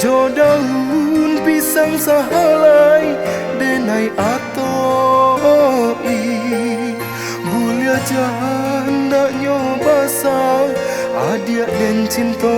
Jo daun pisang sahalai denai atoi bulia janda nyoba sa adia den cinta.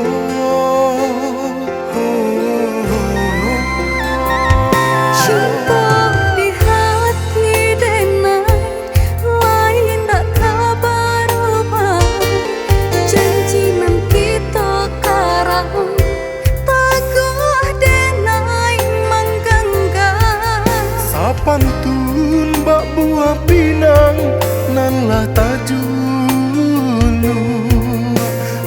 Pantun bak buah pinang nan lah tajulu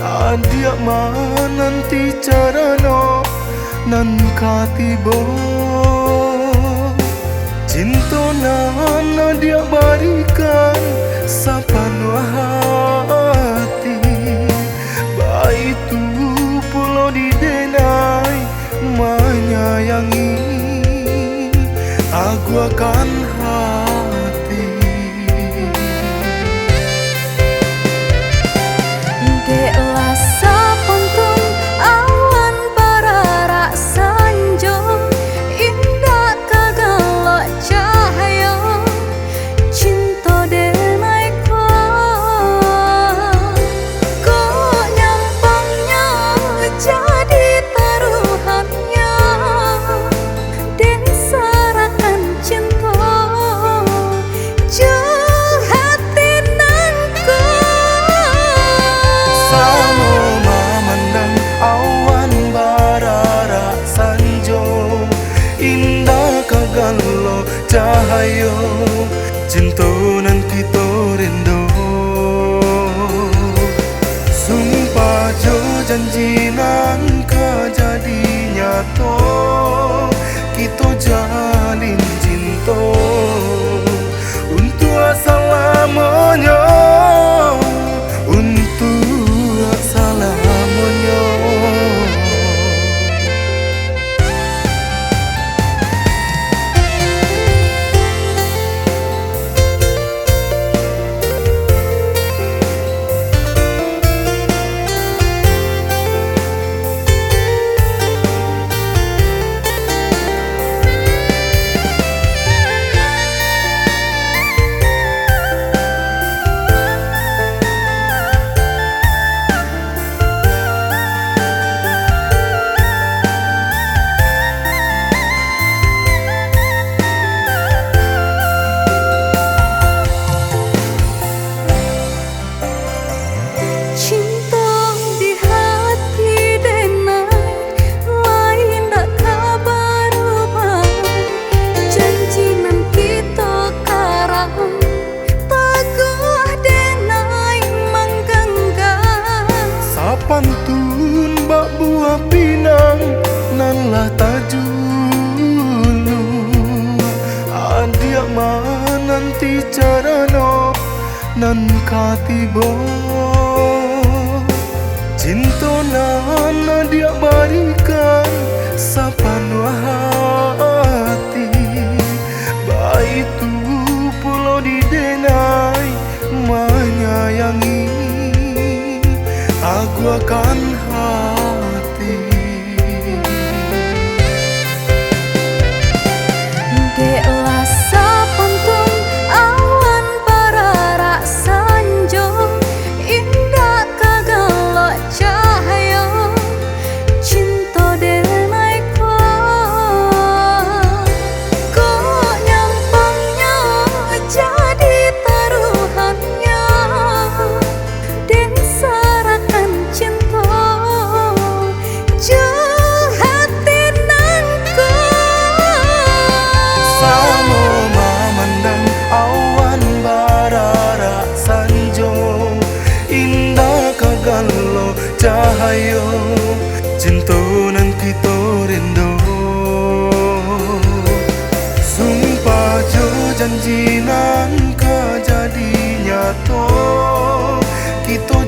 adia ma nanti carano nan katibo cinta nan adia barikan sapanua hati baitu pulau di denai menyayangi aku akan hati. Deklah sapontong awan barara sanjo indah kagalo cahaya cinta denai ko nyampangnya jadi taruhannya den sarakan cinta hati nangku Samo memandang awan barara sanjo indah kagalo cahaya cinta nan kita rindu sumpah jo janji nan jadi nyata kita jalin cinta untuk selamanya, untuk selamanya. Pantun bak buah pinang nan lah tajulu adia ma nanti carano nan katibo cinta nan adia barikan sapanua hati baitu pulau di denai menyayangi aku akan hati. Deklah sapontong awan barara sanjo indah kagalo cahaya cinta denai ko nyampangnya jadi taruhannya den sarakan cinta hati nangku Samo memandang awan barara sanjo indah kagalo cahaya cinta nan kita rindu sumpah jo janji nan jadi nyata kita